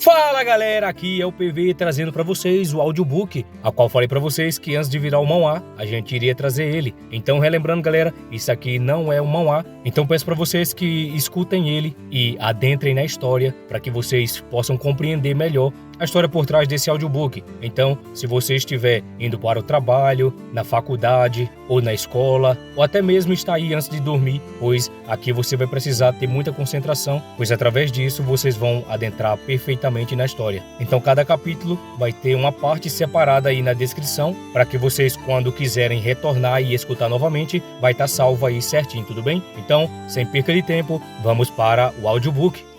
Fala galera, aqui é o PV trazendo pra vocês o audiobook, a qual falei pra vocês que antes de virar o manhwa, a gente iria trazer ele. Então relembrando galera, isso aqui não é um manhwa, então peço pra vocês que escutem ele e adentrem na história para que vocês possam compreender melhor a história por trás desse audiobook. Então, se você estiver indo para o trabalho, na faculdade, ou na escola, ou até mesmo está aí antes de dormir, pois aqui você vai precisar ter muita concentração, pois através disso vocês vão adentrar perfeitamente na história. Então, cada capítulo vai ter uma parte separada aí na descrição, para que vocês, quando quiserem retornar e escutar novamente, vai estar salvo aí certinho, tudo bem? Então, sem perca de tempo, vamos para o audiobook.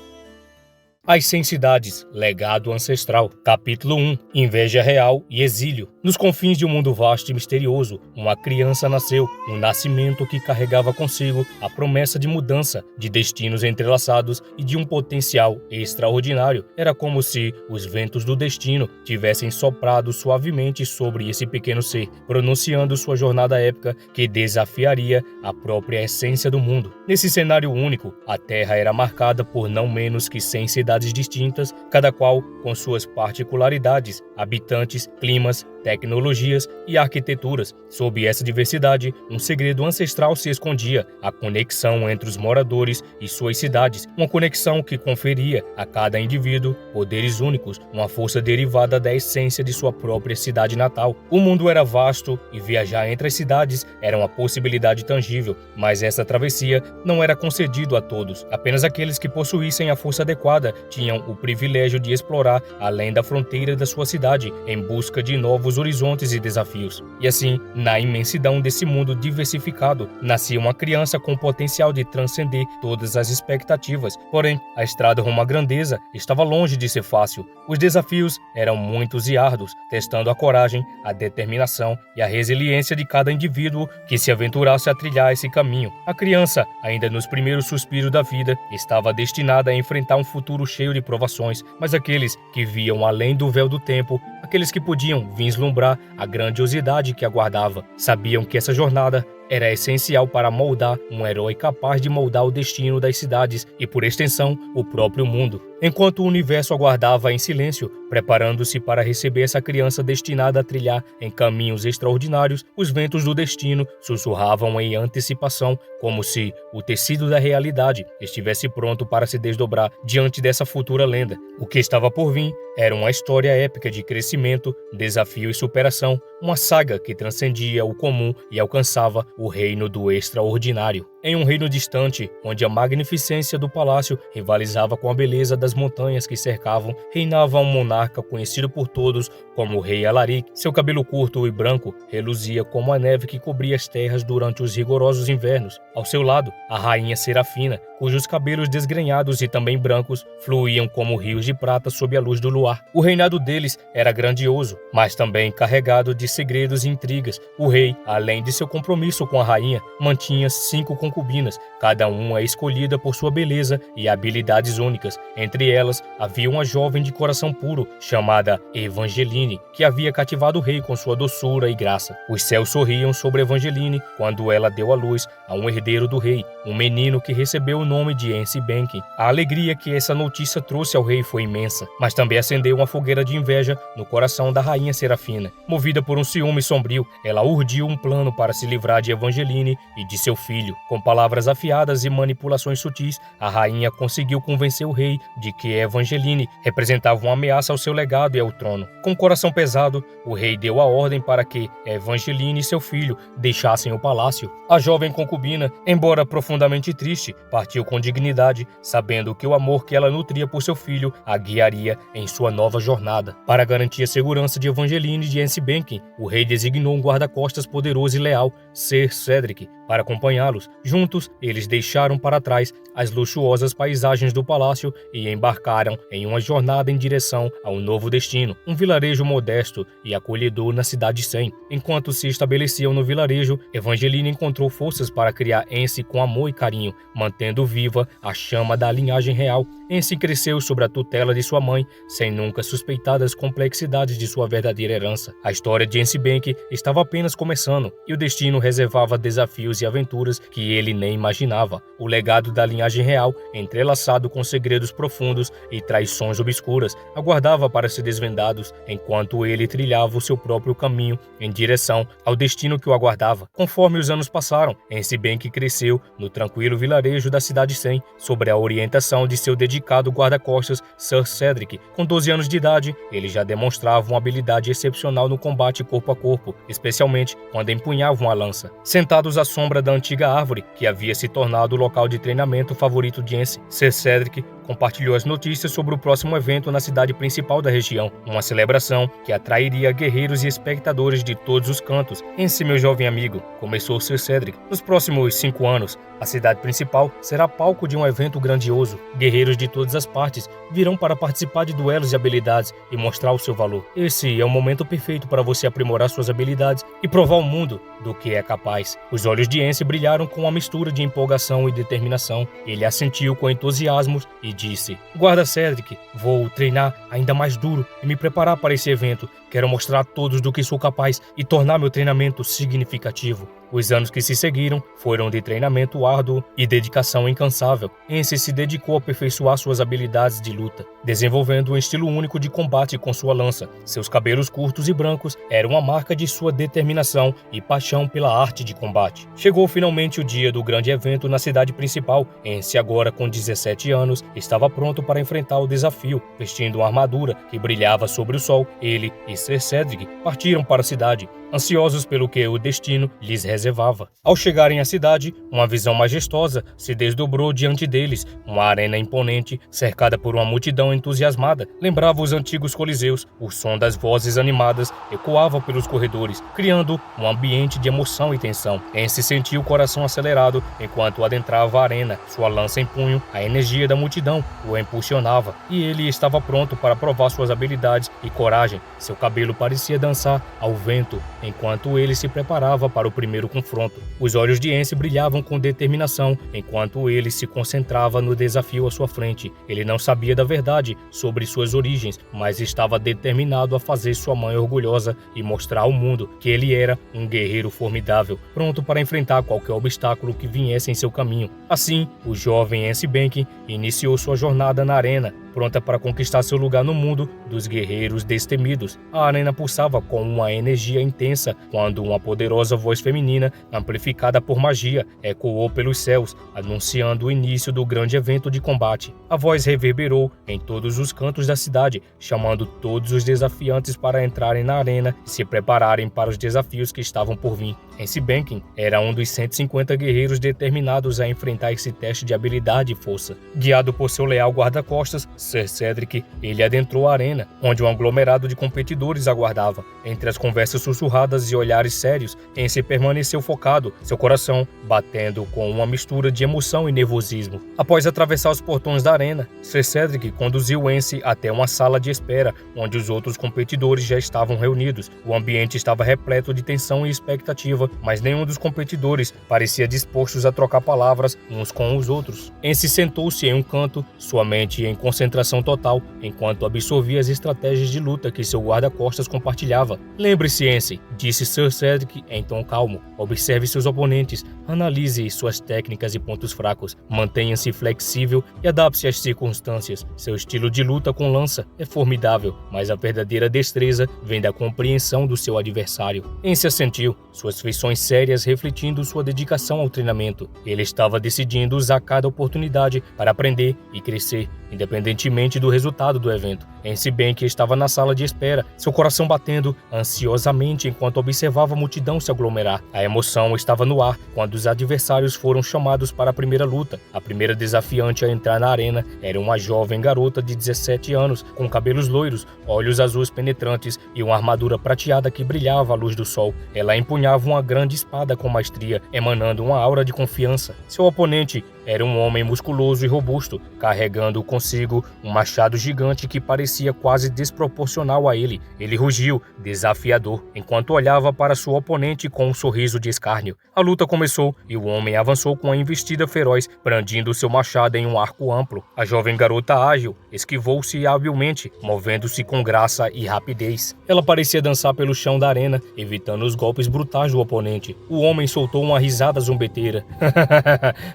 As 100 cidades, legado ancestral. Capítulo 1. Inveja real e exílio. Nos confins de um mundo vasto e misterioso, uma criança nasceu, um nascimento que carregava consigo a promessa de mudança, de destinos entrelaçados e de um potencial extraordinário. Era como se os ventos do destino tivessem soprado suavemente sobre esse pequeno ser, pronunciando sua jornada épica que desafiaria a própria essência do mundo. Nesse cenário único, a Terra era marcada por não menos que 100 cidades distintas, cada qual com suas particularidades, habitantes, climas, tecnologias e arquiteturas. Sob essa diversidade, um segredo ancestral se escondia: a conexão entre os moradores e suas cidades, uma conexão que conferia a cada indivíduo poderes únicos, uma força derivada da essência de sua própria cidade natal. O mundo era vasto e viajar entre as cidades era uma possibilidade tangível, mas essa travessia não era concedido a todos. Apenas aqueles que possuíssem a força adequada tinham o privilégio de explorar além da fronteira da sua cidade, em busca de novos horizontes e desafios. E assim, na imensidão desse mundo diversificado, nascia uma criança com o potencial de transcender todas as expectativas. Porém, a estrada rumo à grandeza estava longe de ser fácil. Os desafios eram muitos e árduos, testando a coragem, a determinação e a resiliência de cada indivíduo que se aventurasse a trilhar esse caminho. A criança, ainda nos primeiros suspiros da vida, estava destinada a enfrentar um futuro cheio de provações, mas aqueles que viam além do véu do tempo, aqueles que podiam vislumbrar a grandiosidade que aguardava, sabiam que essa jornada era essencial para moldar um herói capaz de moldar o destino das cidades e, por extensão, o próprio mundo. Enquanto o universo aguardava em silêncio, preparando-se para receber essa criança destinada a trilhar em caminhos extraordinários, os ventos do destino sussurravam em antecipação, como se o tecido da realidade estivesse pronto para se desdobrar diante dessa futura lenda. O que estava por vir era uma história épica de crescimento, desafio e superação, uma saga que transcendia o comum e alcançava o reino do extraordinário. Em um reino distante, onde a magnificência do palácio rivalizava com a beleza das montanhas que cercavam, reinava um monarca conhecido por todos como o Rei Alaric. Seu cabelo curto e branco reluzia como a neve que cobria as terras durante os rigorosos invernos. Ao seu lado, a rainha Serafina, cujos cabelos desgrenhados e também brancos fluíam como rios de prata sob a luz do luar. O reinado deles era grandioso, mas também carregado de segredos e intrigas. O rei, além de seu compromisso com a rainha, mantinha 5 concubinas, cada uma escolhida por sua beleza e habilidades únicas. Entre elas, havia uma jovem de coração puro, chamada Evangeline, que havia cativado o rei com sua doçura e graça. Os céus sorriam sobre Evangeline quando ela deu à luz a um herdeiro do rei, um menino que recebeu o nome de Ensibenken. A alegria que essa notícia trouxe ao rei foi imensa, mas também acendeu uma fogueira de inveja no coração da rainha Serafina. Movida por um ciúme sombrio, ela urdiu um plano para se livrar de Evangeline e de seu filho. Com palavras afiadas e manipulações sutis, a rainha conseguiu convencer o rei de que Evangeline representava uma ameaça ao seu legado e ao trono. Com o coração pesado, o rei deu a ordem para que Evangeline e seu filho deixassem o palácio. A jovem concubina, embora profundamente triste, partiu com dignidade, sabendo que o amor que ela nutria por seu filho a guiaria em sua nova jornada. Para garantir a segurança de Evangeline e de Ensibenken, o rei designou um guarda-costas poderoso e leal, Ser Cedric, para acompanhá-los. Juntos, eles deixaram para trás as luxuosas paisagens do palácio e embarcaram em uma jornada em direção a um novo destino, um vilarejo modesto e acolhedor na cidade Sem. Enquanto se estabeleciam no vilarejo, Evangeline encontrou forças para criar Ensi com amor e carinho, mantendo viva a chama da linhagem real. Ensi cresceu sob a tutela de sua mãe, sem nunca suspeitar das complexidades de sua verdadeira herança. A história de Ensibenken estava apenas começando, e o destino reservava desafios e aventuras que ele nem imaginava. O legado da linhagem real, entrelaçado com segredos profundos e traições obscuras, aguardava para ser desvendados enquanto ele trilhava o seu próprio caminho em direção ao destino que o aguardava. Conforme os anos passaram, Ence Bank cresceu no tranquilo vilarejo da Cidade 100, sob a orientação de seu dedicado guarda-costas Sir Cedric. Com 12 anos de idade, ele já demonstrava uma habilidade excepcional no combate corpo a corpo, especialmente quando empunhava uma lança. Sentados à sombra da antiga árvore, que havia se tornado o local de treinamento favorito de Ence, Sir Cedric compartilhou as notícias sobre o próximo evento na cidade principal da região, uma celebração que atrairia guerreiros e espectadores de todos os cantos. Ence, meu jovem amigo, começou Sir Cedric, nos próximos 5 anos, a cidade principal será palco de um evento grandioso. Guerreiros de todas as partes virão para participar de duelos e habilidades e mostrar o seu valor. Esse é o momento perfeito para você aprimorar suas habilidades e provar ao mundo do que é capaz. Os olhos de Ence brilharam com uma mistura de empolgação e determinação. Ele assentiu com entusiasmo e disse: Guarda Cedric, vou treinar ainda mais duro e me preparar para esse evento. Quero mostrar a todos do que sou capaz e tornar meu treinamento significativo. Os anos que se seguiram foram de treinamento árduo e dedicação incansável. Ence se dedicou a aperfeiçoar suas habilidades de luta, desenvolvendo um estilo único de combate com sua lança. Seus cabelos curtos e brancos eram uma marca de sua determinação e paixão pela arte de combate. Chegou finalmente o dia do grande evento na cidade principal. Ence, agora com 17 anos, estava pronto para enfrentar o desafio. Vestindo uma armadura que brilhava sobre o sol, ele e Sir Cedric partiram para a cidade, ansiosos pelo que o destino lhes reservava. Ao chegarem à cidade, uma visão majestosa se desdobrou diante deles. Uma arena imponente, cercada por uma multidão entusiasmada, lembrava os antigos coliseus. O som das vozes animadas ecoava pelos corredores, criando um ambiente de emoção e tensão. Ence sentiu o coração acelerado enquanto adentrava a arena. Sua lança em punho, a energia da multidão o impulsionava, e ele estava pronto para provar suas habilidades e coragem. Seu cabelo parecia dançar ao vento enquanto ele se preparava para o primeiro confronto. Os olhos de Ence brilhavam com determinação enquanto ele se concentrava no desafio à sua frente. Ele não sabia da verdade sobre suas origens, mas estava determinado a fazer sua mãe orgulhosa e mostrar ao mundo que ele era um guerreiro formidável, pronto para enfrentar qualquer obstáculo que viesse em seu caminho. Assim, o jovem Ence Bank iniciou sua jornada na arena, pronta para conquistar seu lugar no mundo dos guerreiros destemidos. A arena pulsava com uma energia intensa quando uma poderosa voz feminina, amplificada por magia, ecoou pelos céus, anunciando o início do grande evento de combate. A voz reverberou em todos os cantos da cidade, chamando todos os desafiantes para entrarem na arena e se prepararem para os desafios que estavam por vir. Ence Bank era um dos 150 guerreiros determinados a enfrentar esse teste de habilidade e força. Guiado por seu leal guarda-costas, Sir Cedric, ele adentrou a arena, onde um aglomerado de competidores aguardava. Entre as conversas sussurradas e olhares sérios, Ence permaneceu focado, seu coração batendo com uma mistura de emoção e nervosismo. Após atravessar os portões da arena, Sir Cedric conduziu Ence até uma sala de espera, onde os outros competidores já estavam reunidos. O ambiente estava repleto de tensão e expectativa, mas nenhum dos competidores parecia dispostos a trocar palavras uns com os outros. Ence sentou-se em um canto, sua mente em concentração total, enquanto absorvia as estratégias de luta que seu guarda-costas compartilhava. Lembre-se, Ence, disse Sir Cedric em tom calmo. Observe seus oponentes, analise suas técnicas e pontos fracos, mantenha-se flexível e adapte-se às circunstâncias. Seu estilo de luta com lança é formidável, mas a verdadeira destreza vem da compreensão do seu adversário. Ence assentiu, suas feições sérias refletindo sua dedicação ao treinamento. Ele estava decidindo usar cada oportunidade para aprender e crescer, independentemente do resultado do evento. Ence Bank estava na sala de espera, seu coração batendo ansiosamente enquanto observava a multidão se aglomerar. A emoção estava no ar quando os adversários foram chamados para a primeira luta. A primeira desafiante a entrar na arena era uma jovem garota de 17 anos, com cabelos loiros, olhos azuis penetrantes e uma armadura prateada que brilhava à luz do sol. Ela empunhava uma grande espada com maestria, emanando uma aura de confiança. Seu oponente era um homem musculoso e robusto, carregando consigo um machado gigante que parecia quase desproporcional a ele. Ele rugiu, desafiador, enquanto olhava para sua oponente com um sorriso de escárnio. A luta começou e o homem avançou com a investida feroz, brandindo seu machado em um arco amplo. A jovem garota ágil esquivou-se habilmente, movendo-se com graça e rapidez. Ela parecia dançar pelo chão da arena, evitando os golpes brutais do oponente. O homem soltou uma risada zombeteira.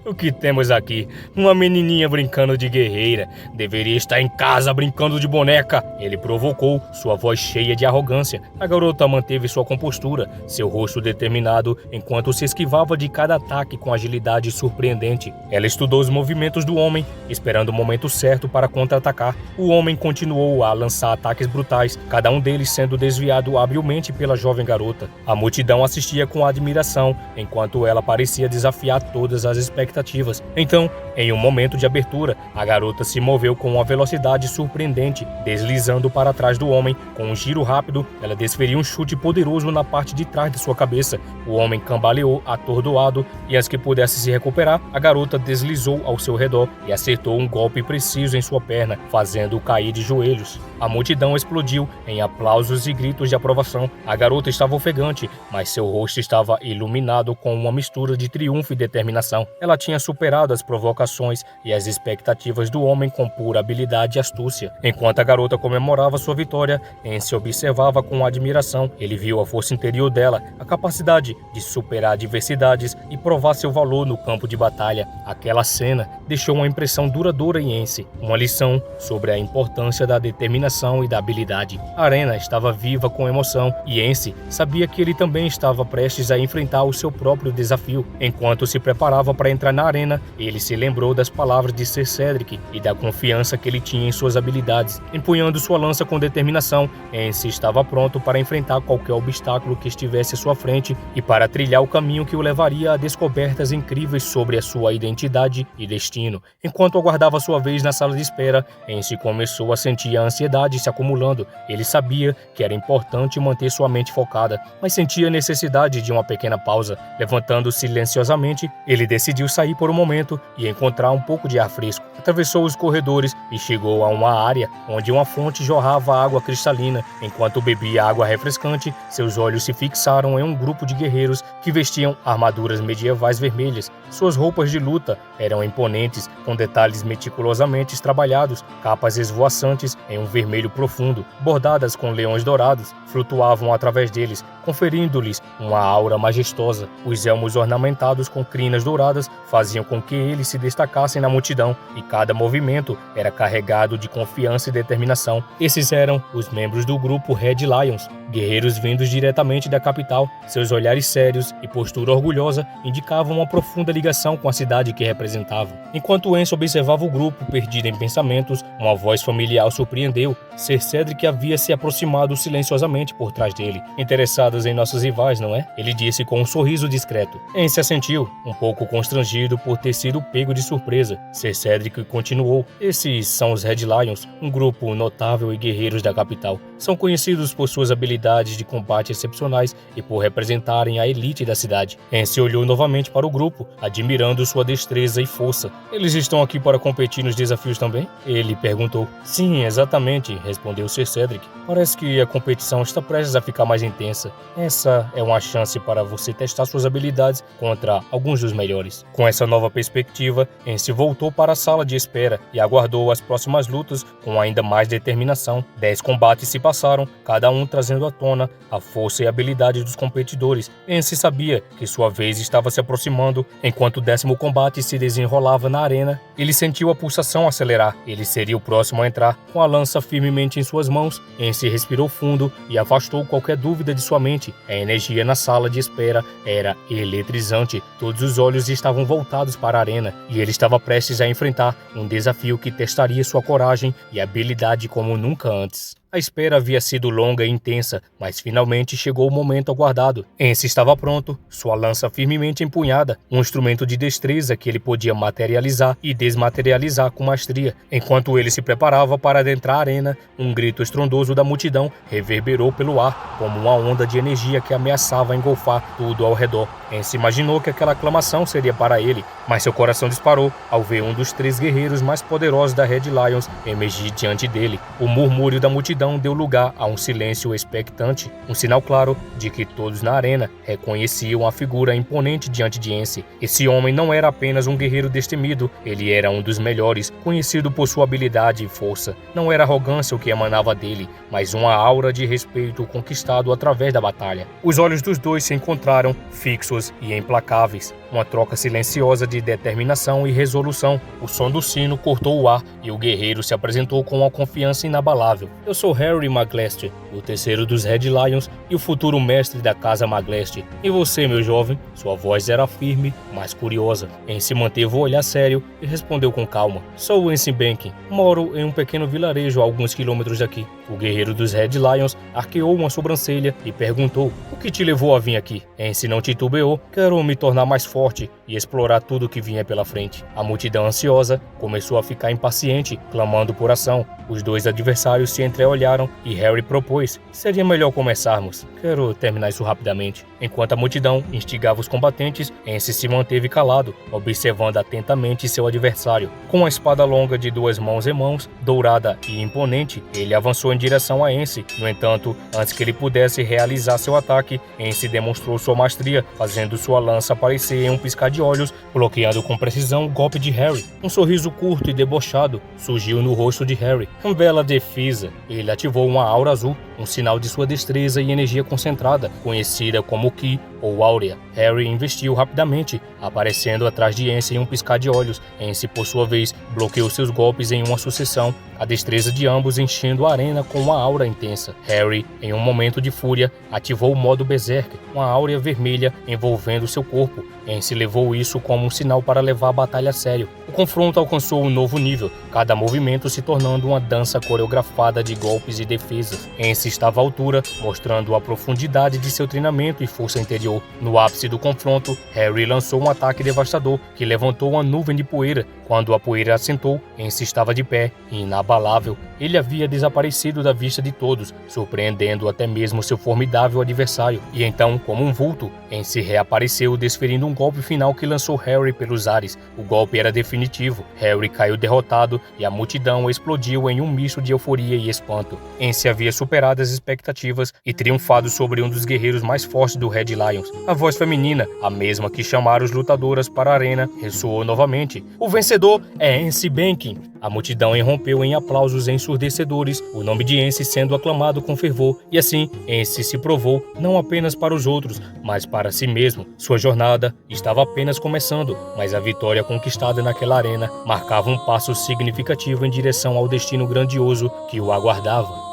O que temos aqui? Uma menininha brincando de guerreira. Deveria estar em casa brincando de boneca. Ele provocou, sua voz cheia de arrogância. A garota manteve sua compostura, seu rosto determinado, enquanto se esquivava de cada ataque com agilidade surpreendente. Ela estudou os movimentos do homem, esperando o momento certo para contra-atacar. O homem continuou a lançar ataques brutais, cada um deles sendo desviado habilmente pela jovem garota. A multidão assistia com admiração, enquanto ela parecia desafiar todas as expectativas. Então, em um momento de abertura, a garota se moveu com uma velocidade surpreendente, deslizando para trás do homem. Com um giro rápido, ela desferiu um chute poderoso na parte de trás de sua cabeça. O homem cambaleou, atordoado, e antes que pudesse se recuperar, a garota deslizou ao seu redor e acertou um golpe preciso em sua perna, fazendo-o cair de joelhos. A multidão explodiu em aplausos e gritos de aprovação. A garota estava ofegante, mas seu rosto estava iluminado com uma mistura de triunfo e determinação. Ela tinha superado as provocações e as expectativas do homem com pura habilidade e astúcia. Enquanto a garota comemorava sua vitória, Ence observava com admiração. Ele viu a força interior dela, a capacidade de superar adversidades e provar seu valor no campo de batalha. Aquela cena deixou uma impressão duradoura em Ence, uma lição sobre a importância da determinação e da habilidade. A arena estava viva com emoção e Ence sabia que ele também estava prestes a enfrentar o seu próprio desafio. Enquanto se preparava para entrar na arena, ele se lembrou das palavras de Ser Cedric e da confiança que ele tinha em suas habilidades. Empunhando sua lança com determinação, Ence estava pronto para enfrentar qualquer obstáculo que estivesse à sua frente e para trilhar o caminho que o levaria a descobertas incríveis sobre a sua identidade e destino. Enquanto aguardava sua vez na sala de espera, Ence começou a sentir a ansiedade se acumulando. Ele sabia que era importante manter sua mente focada, mas sentia necessidade de uma pequena pausa. Levantando silenciosamente, ele decidiu sair por um momento e encontrar um pouco de ar fresco. Atravessou os corredores e chegou a uma área onde uma fonte jorrava água cristalina. Enquanto bebia água refrescante, seus olhos se fixaram em um grupo de guerreiros que vestiam armaduras medievais vermelhas. Suas roupas de luta eram imponentes, com detalhes meticulosamente trabalhados. Capas esvoaçantes em um vermelho profundo, bordadas com leões dourados, flutuavam através deles, conferindo-lhes uma aura majestosa. Os elmos ornamentados com crinas douradas faziam com que eles se destacassem na multidão, e cada movimento era carregado de confiança e determinação. Esses eram os membros do grupo Red Lions, guerreiros vindos diretamente da capital. Seus olhares sérios e postura orgulhosa indicavam uma profunda ligação com a cidade que representavam. Enquanto Ence observava o grupo, perdido em pensamentos, uma voz familiar o surpreendeu. Ser Cedric havia se aproximado silenciosamente por trás dele. Interessados em nossos rivais, não é? Ele disse com um sorriso discreto. Ence assentiu, um pouco constrangido por ter sido pego de surpresa. Ser Cedric continuou. Esses são os Red Lions, um grupo notável e guerreiros da capital. São conhecidos por suas habilidades de combate excepcionais e por representarem a elite da cidade. Ence olhou novamente para o grupo, admirando sua destreza e força. Eles estão aqui para competir nos desafios também? Ele perguntou. Sim, exatamente, respondeu Ser Cedric. Parece que a competição está prestes a ficar mais intensa. Essa é uma chance para você testar suas habilidades contra alguns dos melhores. Com essa nova perspectiva, Ence voltou para a sala de espera e aguardou as próximas lutas com ainda mais determinação. 10 combates se passaram, cada um trazendo à tona a força e habilidade dos competidores. Ence sabia que sua vez estava se aproximando. Enquanto o 10º combate se desenrolava na arena, ele sentiu a pulsação acelerar. Ele seria o próximo a entrar. Com a lança firmemente em suas mãos, Ence respirou fundo e afastou qualquer dúvida de sua mente. A energia na sala de espera era eletrizante. Todos os olhos estavam voltados para a arena e ele estava prestes a enfrentar um desafio que testaria sua coragem e habilidade como nunca antes. A espera havia sido longa e intensa, mas finalmente chegou o momento aguardado. Ence estava pronto, sua lança firmemente empunhada, um instrumento de destreza que ele podia materializar e desmaterializar com maestria. Enquanto ele se preparava para adentrar a arena, um grito estrondoso da multidão reverberou pelo ar, como uma onda de energia que ameaçava engolfar tudo ao redor. Ence imaginou que aquela aclamação seria para ele, mas seu coração disparou ao ver um dos 3 guerreiros mais poderosos da Red Lions emergir diante dele. O murmúrio da multidão deu lugar a um silêncio expectante, um sinal claro de que todos na arena reconheciam a figura imponente diante de Ence. Esse homem não era apenas um guerreiro destemido, ele era um dos melhores, conhecido por sua habilidade e força. Não era arrogância o que emanava dele, mas uma aura de respeito conquistado através da batalha. Os olhos dos dois se encontraram, fixos e implacáveis. Uma troca silenciosa de determinação e resolução. O som do sino cortou o ar e o guerreiro se apresentou com uma confiança inabalável. Eu sou Harry Magleste, o terceiro dos Red Lions e o futuro mestre da casa Magleste. E você, meu jovem? Sua voz era firme, mas curiosa. Ence manteve o olhar sério e respondeu com calma. Sou Ence Benkin. Moro em um pequeno vilarejo a alguns quilômetros daqui. O guerreiro dos Red Lions arqueou uma sobrancelha e perguntou: o que te levou a vir aqui? Ence não titubeou. Quero me tornar mais forte e explorar tudo o que vinha pela frente. A multidão ansiosa começou a ficar impaciente, clamando por ação. Os 2 adversários se entreolharam e Harry propôs: seria melhor começarmos. Quero terminar isso rapidamente. Enquanto a multidão instigava os combatentes, Ence se manteve calado, observando atentamente seu adversário. Com a espada longa de 2 mãos em mãos, dourada e imponente, ele avançou em direção a Ence. No entanto, antes que ele pudesse realizar seu ataque, Ence demonstrou sua maestria, fazendo sua lança aparecer em um piscar de olhos, bloqueando com precisão o golpe de Harry. Um sorriso curto e debochado surgiu no rosto de Harry. Bela defesa. Ele ativou uma aura azul, um sinal de sua destreza e energia concentrada, conhecida como Ki ou Áurea. Harry investiu rapidamente, aparecendo atrás de Ence em um piscar de olhos. Ence, por sua vez, bloqueou seus golpes em uma sucessão, a destreza de ambos enchendo a arena com uma aura intensa. Harry, em um momento de fúria, ativou o modo Berserker, uma áurea vermelha envolvendo seu corpo. Ence levou isso como um sinal para levar a batalha a sério. O confronto alcançou um novo nível, cada movimento se tornando uma dança coreografada de golpes e defesas. Ence estava à altura, mostrando a profundidade de seu treinamento e força interior. No ápice do confronto, Harry lançou um ataque devastador que levantou uma nuvem de poeira. Quando a poeira assentou, Ence estava de pé, inabalável. Ele havia desaparecido da vista de todos, surpreendendo até mesmo seu formidável adversário. E então, como um vulto, Ence reapareceu, desferindo um golpe final que lançou Harry pelos ares. O golpe era definitivo. Harry caiu derrotado e a multidão explodiu em um misto de euforia e espanto. Ence havia superado as expectativas e triunfado sobre um dos guerreiros mais fortes do Red Lions. A voz feminina, a mesma que chamara os lutadores para a arena, ressoou novamente. O vencedor é Ence Benkin. A multidão irrompeu em aplausos ensurdecedores, o nome de Ence sendo aclamado com fervor, e assim Ence se provou não apenas para os outros, mas para si mesmo. Sua jornada estava apenas começando, mas a vitória conquistada naquela arena marcava um passo significativo em direção ao destino grandioso que o aguardava.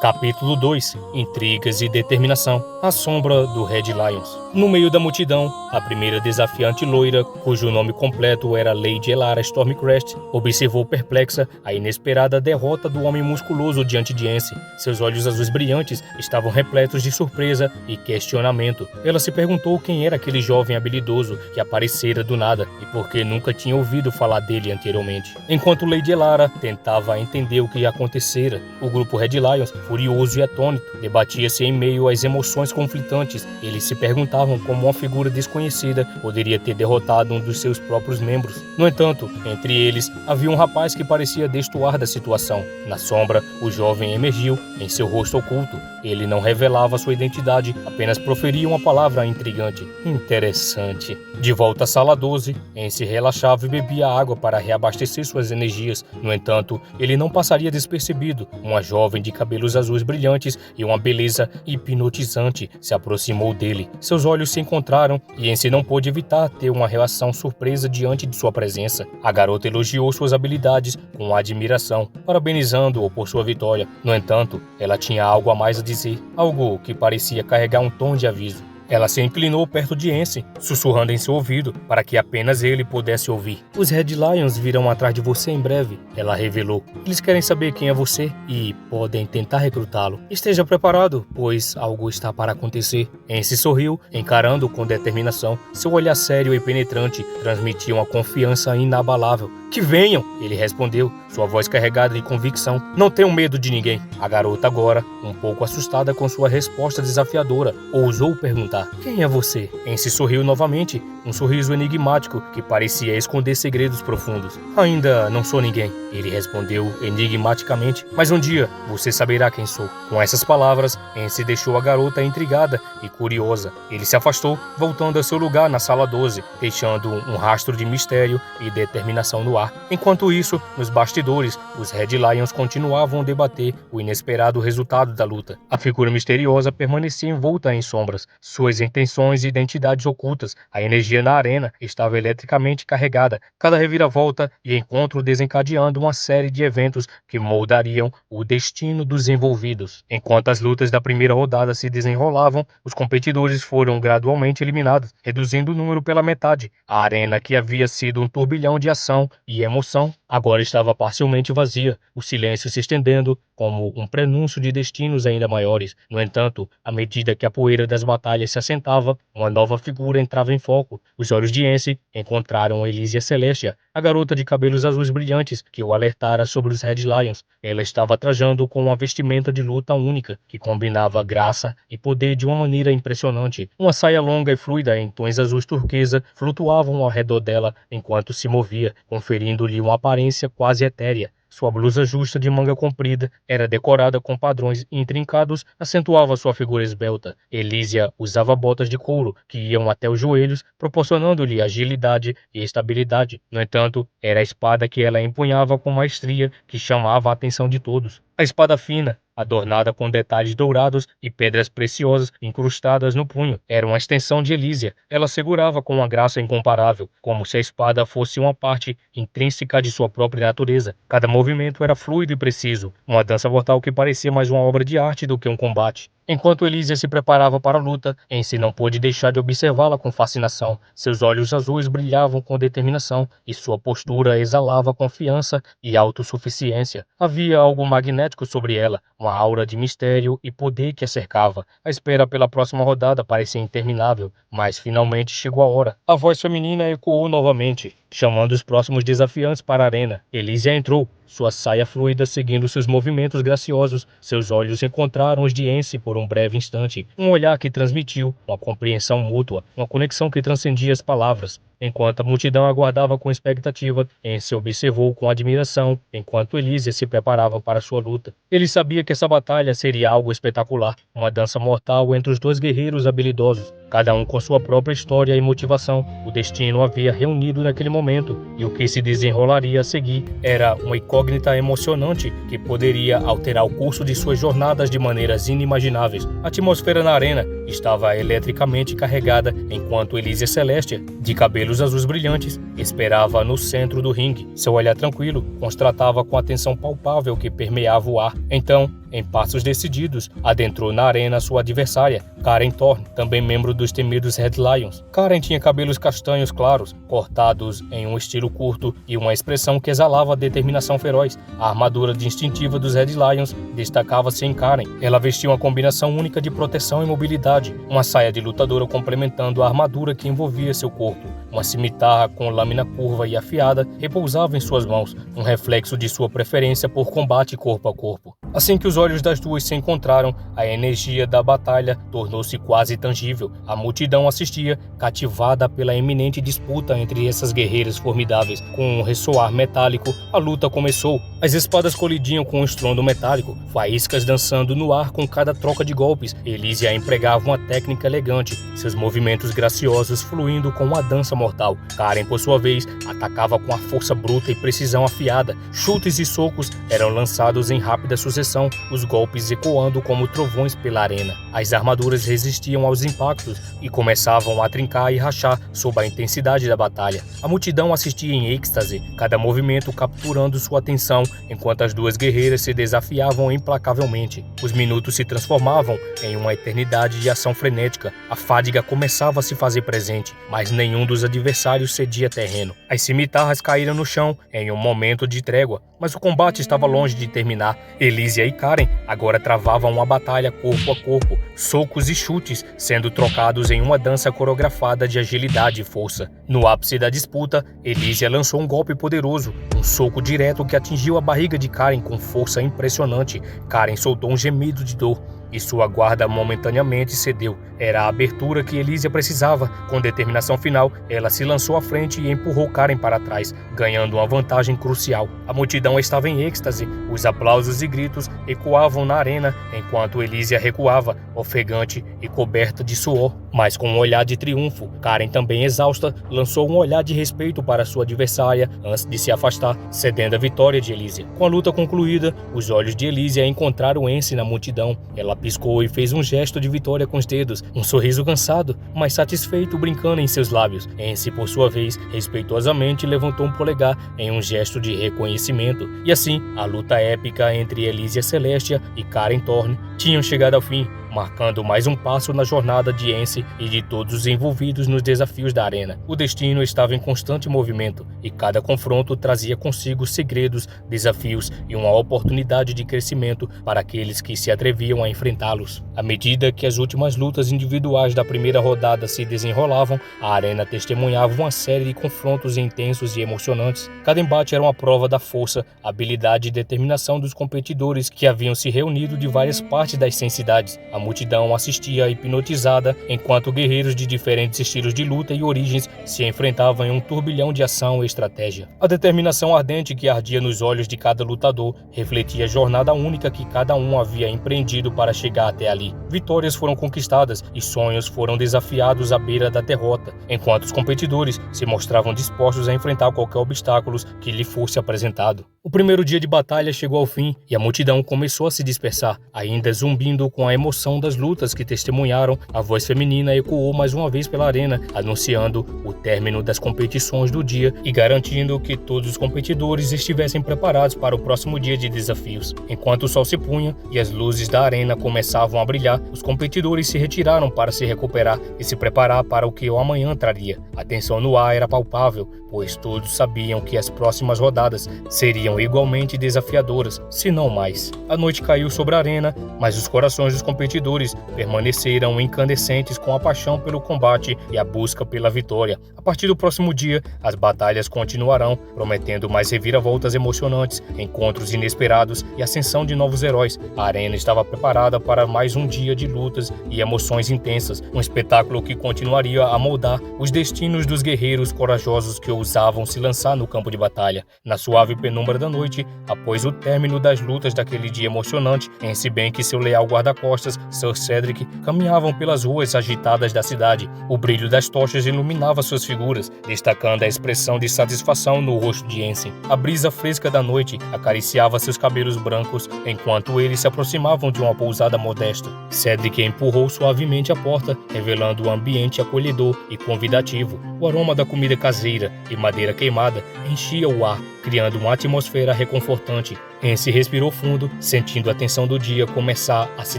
Capítulo 2. Intrigas e determinação. A sombra do Red Lions. No meio da multidão, a primeira desafiante loira, cujo nome completo era Lady Elara Stormcrest, observou perplexa a inesperada derrota do homem musculoso diante de Ence. Seus olhos azuis brilhantes estavam repletos de surpresa e questionamento. Ela se perguntou quem era aquele jovem habilidoso que aparecera do nada e por que nunca tinha ouvido falar dele anteriormente. Enquanto Lady Elara tentava entender o que acontecera, o grupo Red Lions, furioso e atônito, debatia-se em meio às emoções conflitantes. Eles se perguntavam como uma figura desconhecida poderia ter derrotado um dos seus próprios membros. No entanto, entre eles havia um rapaz que parecia destoar da situação. Na sombra, o jovem emergiu em seu rosto oculto. Ele não revelava sua identidade, apenas proferia uma palavra intrigante. Interessante. De volta à sala 12, Ence relaxava e bebia água para reabastecer suas energias. No entanto, ele não passaria despercebido. Uma jovem de cabelos azuis brilhantes e uma beleza hipnotizante se aproximou dele. Seus olhos se encontraram e Ence não pôde evitar ter uma reação surpresa diante de sua presença. A garota elogiou suas habilidades com admiração, parabenizando-o por sua vitória. No entanto, ela tinha algo a mais a dizer, algo que parecia carregar um tom de aviso. Ela se inclinou perto de Ence, sussurrando em seu ouvido para que apenas ele pudesse ouvir. Os Red Lions virão atrás de você em breve, ela revelou. Eles querem saber quem é você e podem tentar recrutá-lo. Esteja preparado, pois algo está para acontecer. Ence sorriu, encarando com determinação. Seu olhar sério e penetrante transmitia uma confiança inabalável. Que venham, ele respondeu, sua voz carregada de convicção. Não tenho medo de ninguém. A garota agora, um pouco assustada com sua resposta desafiadora, ousou perguntar: quem é você? Ence sorriu novamente, um sorriso enigmático que parecia esconder segredos profundos. Ainda não sou ninguém, ele respondeu enigmaticamente, mas um dia você saberá quem sou. Com essas palavras, Ence deixou a garota intrigada e curiosa. Ele se afastou, voltando a seu lugar na sala 12, deixando um rastro de mistério e determinação no ar. Enquanto isso, nos bastidores, os Red Lions continuavam a debater o inesperado resultado da luta. A figura misteriosa permanecia envolta em sombras, suas intenções e identidades ocultas. A energia na arena estava eletricamente carregada, cada reviravolta e encontro desencadeando uma série de eventos que moldariam o destino dos envolvidos. Enquanto as lutas da primeira rodada se desenrolavam, os competidores foram gradualmente eliminados, reduzindo o número pela metade. A arena, que havia sido um turbilhão de ação e emoção, agora estava parcialmente vazia, o silêncio se estendendo como um prenúncio de destinos ainda maiores. No entanto, à medida que a poeira das batalhas se assentava, uma nova figura entrava em foco. Os olhos de Ence encontraram Elysia Celestia, a garota de cabelos azuis brilhantes que o alertara sobre os Red Lions. Ela estava trajando com uma vestimenta de luta única, que combinava graça e poder de uma maneira impressionante. Uma saia longa e fluida em tons azuis turquesa flutuavam ao redor dela enquanto se movia, conferindo-lhe uma aparência quase etérea. Sua blusa justa de manga comprida era decorada com padrões intrincados, acentuava sua figura esbelta. Elysia usava botas de couro que iam até os joelhos, proporcionando-lhe agilidade e estabilidade. No entanto, era a espada que ela empunhava com maestria que chamava a atenção de todos. A espada fina, adornada com detalhes dourados e pedras preciosas incrustadas no punho, era uma extensão de Elysia. Ela segurava com uma graça incomparável, como se a espada fosse uma parte intrínseca de sua própria natureza. Cada movimento era fluido e preciso, uma dança mortal que parecia mais uma obra de arte do que um combate. Enquanto Elysia se preparava para a luta, Ence não pôde deixar de observá-la com fascinação. Seus olhos azuis brilhavam com determinação e sua postura exalava confiança e autossuficiência. Havia algo magnético sobre ela, uma aura de mistério e poder que a cercava. A espera pela próxima rodada parecia interminável, mas finalmente chegou a hora. A voz feminina ecoou novamente, chamando os próximos desafiantes para a arena. Elysia entrou, sua saia fluida seguindo seus movimentos graciosos. Seus olhos encontraram os de Ence por um breve instante, um olhar que transmitiu uma compreensão mútua, uma conexão que transcendia as palavras. Enquanto a multidão aguardava com expectativa, Ence observou com admiração enquanto Elysia se preparava para sua luta. Ele sabia que essa batalha seria algo espetacular, uma dança mortal entre os dois guerreiros habilidosos, cada um com sua própria história e motivação. O destino havia reunido naquele momento, e o que se desenrolaria a seguir era uma incógnita emocionante que poderia alterar o curso de suas jornadas de maneiras inimagináveis. A atmosfera na arena estava eletricamente carregada enquanto Elysia Celestia, de cabelos azuis brilhantes, esperava no centro do ringue. Seu olhar tranquilo constatava com a tensão palpável que permeava o ar. Então, em passos decididos, adentrou na arena sua adversária, Karen Thorne, também membro dos temidos Red Lions. Karen tinha cabelos castanhos claros, cortados em um estilo curto e uma expressão que exalava determinação feroz. A armadura distintiva dos Red Lions destacava-se em Karen. Ela vestia uma combinação única de proteção e mobilidade, uma saia de lutadora complementando a armadura que envolvia seu corpo. Uma cimitarra com lâmina curva e afiada repousava em suas mãos, um reflexo de sua preferência por combate corpo a corpo. Assim que os olhos das duas se encontraram, a energia da batalha tornou-se quase tangível. A multidão assistia, cativada pela iminente disputa entre essas guerreiras formidáveis. Com um ressoar metálico, a luta começou. As espadas colidiam com um estrondo metálico, faíscas dançando no ar com cada troca de golpes. Elysia empregava uma técnica elegante, seus movimentos graciosos fluindo com uma dança mortal. Karen, por sua vez, atacava com a força bruta e precisão afiada. Chutes e socos eram lançados em rápida sucessão, direção, os golpes ecoando como trovões pela arena. As armaduras resistiam aos impactos e começavam a trincar e rachar sob a intensidade da batalha. A multidão assistia em êxtase, cada movimento capturando sua atenção, enquanto as duas guerreiras se desafiavam implacavelmente. Os minutos se transformavam em uma eternidade de ação frenética. A fadiga começava a se fazer presente, mas nenhum dos adversários cedia terreno. As cimitarras caíram no chão em um momento de trégua, mas o combate estava longe de terminar. Elísia e Karen agora travavam uma batalha corpo a corpo, socos e chutes sendo trocados em uma dança coreografada de agilidade e força. No ápice da disputa, Elísia lançou um golpe poderoso, um soco direto que atingiu a barriga de Karen com força impressionante. Karen soltou um gemido de dor e sua guarda momentaneamente cedeu. Era a abertura que Elísia precisava. Com determinação final, ela se lançou à frente e empurrou Karen para trás, ganhando uma vantagem crucial. A multidão estava em êxtase, os aplausos e gritos ecoavam na arena, enquanto Elísia recuava, ofegante e coberta de suor. Mas com um olhar de triunfo, Karen, também exausta, lançou um olhar de respeito para sua adversária antes de se afastar, cedendo a vitória de Elísia. Com a luta concluída, os olhos de Elísia encontraram Ence na multidão. Ela piscou e fez um gesto de vitória com os dedos, um sorriso cansado, mas satisfeito brincando em seus lábios. Ence, por sua vez, respeitosamente levantou um polegar em um gesto de reconhecimento. E assim, a luta épica entre Elísia Celestia e Karen Thorne tinham chegado ao fim, marcando mais um passo na jornada de Ence e de todos os envolvidos nos desafios da arena. O destino estava em constante movimento e cada confronto trazia consigo segredos, desafios e uma oportunidade de crescimento para aqueles que se atreviam a enfrentá-los. À medida que as últimas lutas individuais da primeira rodada se desenrolavam, a arena testemunhava uma série de confrontos intensos e emocionantes. Cada embate era uma prova da força, habilidade e determinação dos competidores que haviam se reunido de várias partes das 100 cidades. A multidão assistia hipnotizada enquanto guerreiros de diferentes estilos de luta e origens se enfrentavam em um turbilhão de ação e estratégia. A determinação ardente que ardia nos olhos de cada lutador refletia a jornada única que cada um havia empreendido para chegar até ali. Vitórias foram conquistadas e sonhos foram desafiados à beira da derrota, enquanto os competidores se mostravam dispostos a enfrentar qualquer obstáculo que lhe fosse apresentado. O primeiro dia de batalha chegou ao fim e a multidão começou a se dispersar, ainda zumbindo com a emoção das lutas que testemunharam. A voz feminina ecoou mais uma vez pela arena, anunciando o término das competições do dia e garantindo que todos os competidores estivessem preparados para o próximo dia de desafios. Enquanto o sol se punha e as luzes da arena começavam a brilhar, os competidores se retiraram para se recuperar e se preparar para o que o amanhã traria. A tensão no ar era palpável, pois todos sabiam que as próximas rodadas seriam igualmente desafiadoras, se não mais. A noite caiu sobre a arena, mas os corações dos competidores permaneceram incandescentes com a paixão pelo combate e a busca pela vitória. A partir do próximo dia, as batalhas continuarão, prometendo mais reviravoltas emocionantes, encontros inesperados e ascensão de novos heróis. A arena estava preparada para mais um dia de lutas e emoções intensas, um espetáculo que continuaria a moldar os destinos dos guerreiros corajosos que ousavam se lançar no campo de batalha. Na suave penumbra da noite, após o término das lutas daquele dia emocionante, Ence Bank e seu leal guarda-costas, Sir Cedric, caminhavam pelas ruas agitadas da cidade. O brilho das tochas iluminava suas figuras, destacando a expressão de satisfação no rosto de Ence. A brisa fresca da noite acariciava seus cabelos brancos enquanto eles se aproximavam de uma pousada modesta. Cedric empurrou suavemente a porta, revelando um ambiente acolhedor e convidativo. O aroma da comida caseira e madeira queimada enchia o ar, criando uma atmosfera reconfortante. Ence respirou fundo, sentindo a tensão do dia começar a se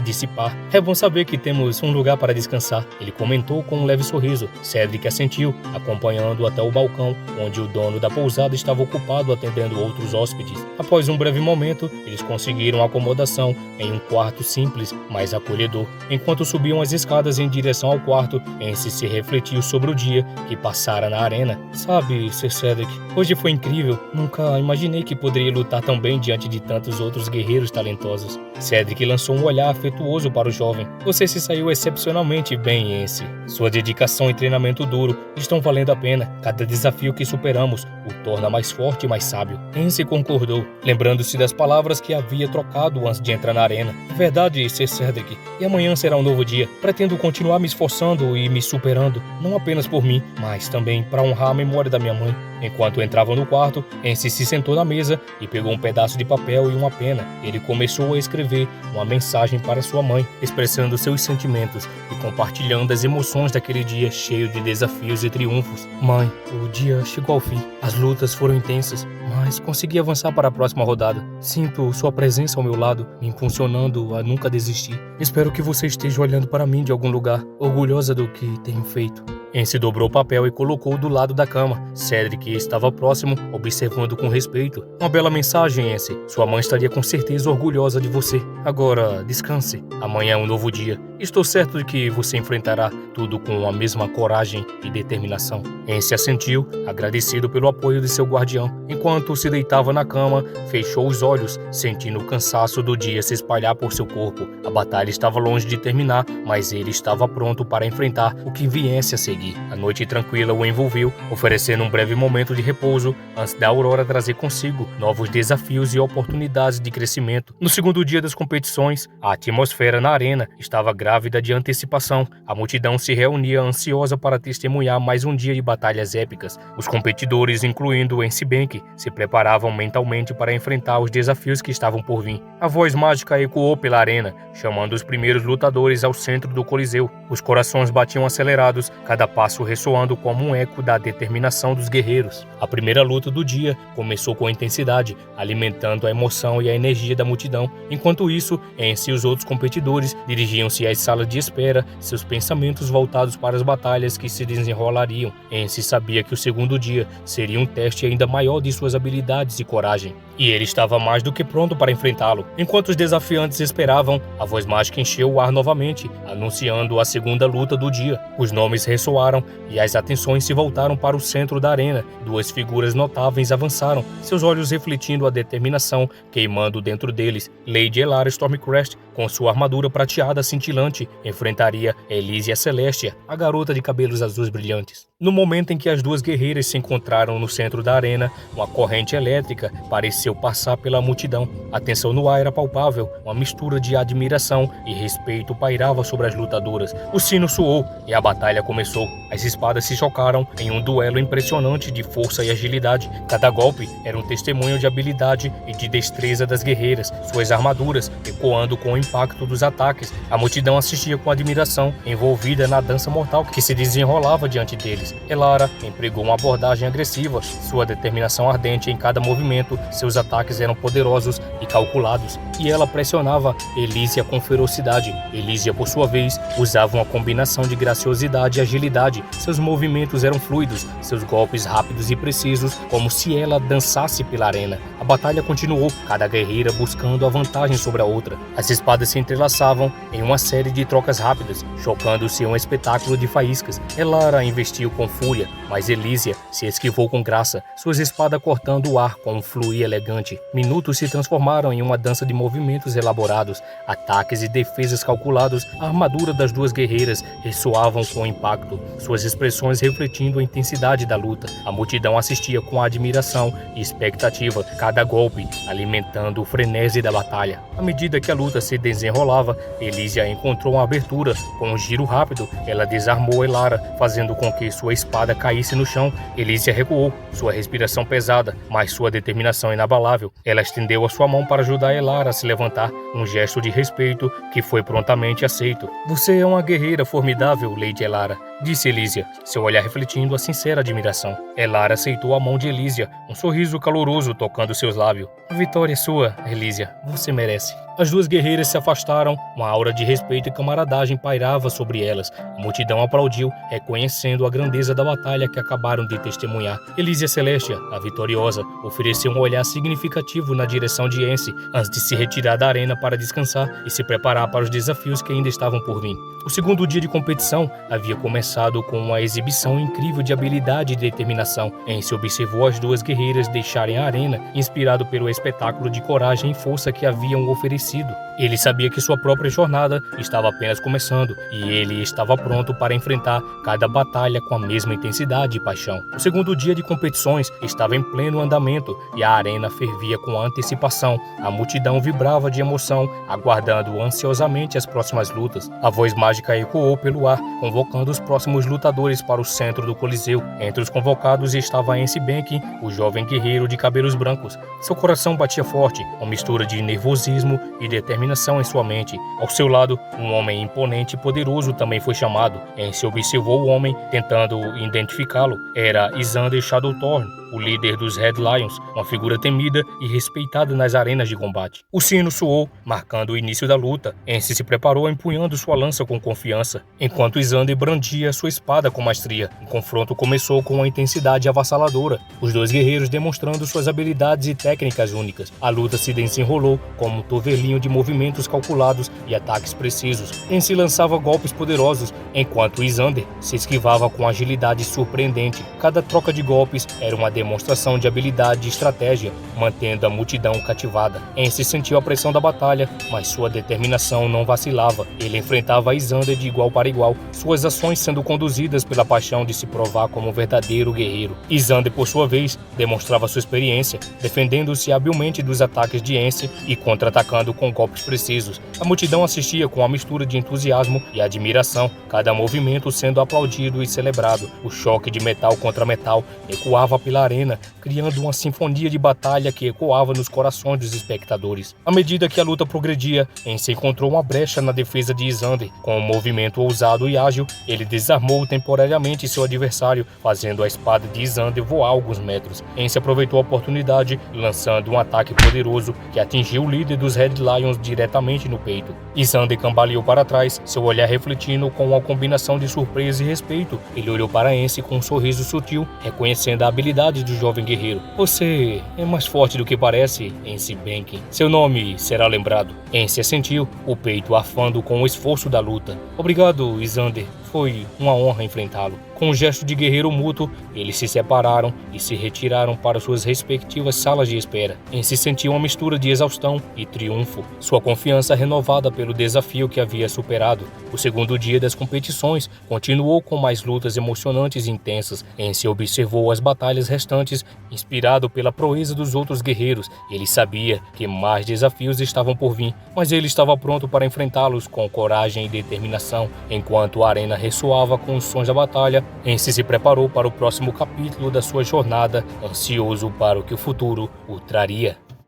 dissipar. É bom saber que temos um lugar para descansar, ele comentou com um leve sorriso. Cedric assentiu, acompanhando até o balcão, onde o dono da pousada estava ocupado atendendo outros hóspedes. Após um breve momento, eles conseguiram acomodação em um quarto simples, mas acolhedor. Enquanto subiam as escadas em direção ao quarto, Ence se refletiu sobre o dia que passara na arena. Sabe, Sir Cedric, hoje foi incrível. Nunca imaginei que poderia lutar tão bem diante de tantos outros guerreiros talentosos. Cedric lançou um olhar afetuoso para o jovem. Você se saiu excepcionalmente bem, Ence. Sua dedicação e treinamento duro estão valendo a pena. Cada desafio que superamos o torna mais forte e mais sábio. Ence concordou, lembrando-se das palavras que havia trocado antes de entrar na arena. Verdade, Sr. Cedric, e amanhã será um novo dia. Pretendo continuar me esforçando e me superando, não apenas por mim, mas também para honrar a memória da minha mãe. Enquanto entravam no quarto, Ence se sentou na mesa e pegou um pedaço de papel e uma pena. Ele começou a escrever uma mensagem para sua mãe, expressando seus sentimentos e compartilhando as emoções daquele dia cheio de desafios e triunfos. Mãe, o dia chegou ao fim. As lutas foram intensas, mas consegui avançar para a próxima rodada. Sinto sua presença ao meu lado, me impulsionando a nunca desistir. Espero que você esteja olhando para mim de algum lugar, orgulhosa do que tenho feito. Ence dobrou o papel e colocou do lado da cama. Cedric estava próximo, observando com respeito. Uma bela mensagem, Ence. Sua mãe estaria com certeza orgulhosa de você. Agora, descanse. Amanhã é um novo dia. Estou certo de que você enfrentará tudo com a mesma coragem e determinação. Ence assentiu, agradecido pelo apoio de seu guardião. Enquanto se deitava na cama, fechou os olhos, sentindo o cansaço do dia se espalhar por seu corpo. A batalha estava longe de terminar, mas ele estava pronto para enfrentar o que viesse a seguir. A noite tranquila o envolveu, oferecendo um breve momento de repouso antes da aurora trazer consigo novos desafios e oportunidades de crescimento. No segundo dia das competições, a atmosfera na arena estava grávida de antecipação. A multidão se reunia ansiosa para testemunhar mais um dia de batalhas épicas. Os competidores, incluindo Ence Bank, se preparavam mentalmente para enfrentar os desafios que estavam por vir. A voz mágica ecoou pela arena, chamando os primeiros lutadores ao centro do Coliseu. Os corações batiam acelerados, cada passo ressoando como um eco da determinação dos guerreiros. A primeira luta do dia começou com intensidade, alimentando a emoção e a energia da multidão. Enquanto isso, Ence e os outros competidores dirigiam-se às salas de espera, seus pensamentos voltados para as batalhas que se desenrolariam. Ence sabia que o segundo dia seria um teste ainda maior de suas habilidades e coragem, e ele estava mais do que pronto para enfrentá-lo. Enquanto os desafiantes esperavam, a voz mágica encheu o ar novamente, anunciando a segunda luta do dia. Os nomes ressoaram e as atenções se voltaram para o centro da arena. Duas figuras notáveis avançaram, seus olhos refletindo a determinação queimando dentro deles. Lady Elara Stormcrest, com sua armadura prateada cintilante, enfrentaria Elysia Celestia, a garota de cabelos azuis brilhantes. No momento em que as duas guerreiras se encontraram no centro da arena, uma corrente elétrica pareceu passar pela multidão. A tensão no ar era palpável, uma mistura de admiração e respeito pairava sobre as lutadoras. O sino soou e a batalha começou. As espadas se chocaram em um duelo impressionante de força e agilidade. Cada golpe era um testemunho de habilidade e de destreza das guerreiras, suas armaduras ecoando com o impacto dos ataques. A multidão assistia com admiração, envolvida na dança mortal que se desenrolava diante deles. Elara empregou uma abordagem agressiva, sua determinação ardente em cada movimento, seus ataques eram poderosos e calculados, e ela pressionava Elysia com ferocidade. Elysia, por sua vez, usava uma combinação de graciosidade e agilidade. Seus movimentos eram fluidos, seus golpes rápidos e precisos, como se ela dançasse pela arena. A batalha continuou, cada guerreira buscando a vantagem sobre a outra. As espadas se entrelaçavam em uma série de trocas rápidas, chocando-se em um espetáculo de faíscas. Elara investiu com fúria, mas Elysia se esquivou com graça, suas espadas cortando o ar com um fluir elegante. Minutos se transformaram em uma dança de movimentos elaborados, ataques e defesas calculados. A armadura das duas guerreiras ressoavam com impacto, suas expressões refletindo a intensidade da luta. A multidão assistia com admiração e expectativa, cada golpe alimentando o frenesi da batalha. À medida que a luta se desenrolava, Elysia encontrou uma abertura. Com um giro rápido, ela desarmou Elara, fazendo com que sua espada caísse no chão. Elysia recuou, sua respiração pesada, mas sua determinação inabalável. Ela estendeu a sua mão para ajudar Elara a se levantar, um gesto de respeito que foi prontamente aceito. Você é uma guerreira formidável, Lady Elara, disse Elysia, seu olhar refletindo a sincera admiração. Elara aceitou a mão de Elysia, um sorriso caloroso tocando seus lábios. A vitória é sua, Elysia, você merece. As duas guerreiras se afastaram, uma aura de respeito e camaradagem pairava sobre elas. A multidão aplaudiu, reconhecendo a grandeza da batalha que acabaram de testemunhar. Elysia Celestia, a vitoriosa, ofereceu um olhar significativo na direção de Ence, antes de se retirar da arena para descansar e se preparar para os desafios que ainda estavam por vir. O segundo dia de competição havia começado começado com uma exibição incrível de habilidade e determinação. Ence observou as duas guerreiras deixarem a arena, inspirado pelo espetáculo de coragem e força que haviam oferecido. Ele sabia que sua própria jornada estava apenas começando e ele estava pronto para enfrentar cada batalha com a mesma intensidade e paixão. O segundo dia de competições estava em pleno andamento e a arena fervia com antecipação. A multidão vibrava de emoção, aguardando ansiosamente as próximas lutas. A voz mágica ecoou pelo ar, convocando os próximos lutadores para o centro do Coliseu. Entre os convocados estava Ence Benken, o jovem guerreiro de cabelos brancos. Seu coração batia forte, uma mistura de nervosismo e determinação em sua mente. Ao seu lado, um homem imponente e poderoso também foi chamado. Ence observou o homem, tentando identificá-lo. Era Isander Shadowthorn, o líder dos Red Lions, uma figura temida e respeitada nas arenas de combate. O sino soou, marcando o início da luta. Ence se preparou empunhando sua lança com confiança, enquanto Isander brandia sua espada com maestria. O confronto começou com uma intensidade avassaladora, os dois guerreiros demonstrando suas habilidades e técnicas únicas. A luta se desenrolou como um tovelinho de movimentos calculados e ataques precisos. Ence lançava golpes poderosos, enquanto Isander se esquivava com agilidade surpreendente. Cada troca de golpes era uma demonstração de habilidade e estratégia, mantendo a multidão cativada. Ence sentiu a pressão da batalha, mas sua determinação não vacilava. Ele enfrentava Isander de igual para igual, suas ações sendo conduzidas pela paixão de se provar como um verdadeiro guerreiro. Isander, por sua vez, demonstrava sua experiência, defendendo-se habilmente dos ataques de Ence e contra-atacando com golpes precisos. A multidão assistia com uma mistura de entusiasmo e admiração, cada movimento sendo aplaudido e celebrado. O choque de metal contra metal ecoava pela arena, criando uma sinfonia de batalha que ecoava nos corações dos espectadores. À medida que a luta progredia, Ence encontrou uma brecha na defesa de Isander. Com um movimento ousado e ágil, ele desarmou temporariamente seu adversário, fazendo a espada de Isander voar alguns metros. Ence aproveitou a oportunidade, lançando um ataque poderoso que atingiu o líder dos Red Lions diretamente no peito. Isander cambaleou para trás, seu olhar refletindo com uma combinação de surpresa e respeito. Ele olhou para Ence com um sorriso sutil, reconhecendo a habilidade do jovem guerreiro. Você é mais forte do que parece, Ence Benken. Seu nome será lembrado. Ence assentiu, o peito arfando com o esforço da luta. Obrigado, Isander. Foi uma honra enfrentá-lo. Com um gesto de guerreiro mútuo, eles se separaram e se retiraram para suas respectivas salas de espera. Ence sentiu uma mistura de exaustão e triunfo, sua confiança renovada pelo desafio que havia superado. O segundo dia das competições continuou com mais lutas emocionantes e intensas. Ence observou as batalhas restantes, inspirado pela proeza dos outros guerreiros. Ele sabia que mais desafios estavam por vir, mas ele estava pronto para enfrentá-los com coragem e determinação. Enquanto a arena ressoava com os sons da batalha, Ence se preparou para o próximo capítulo da sua jornada, ansioso para o que o futuro o traria.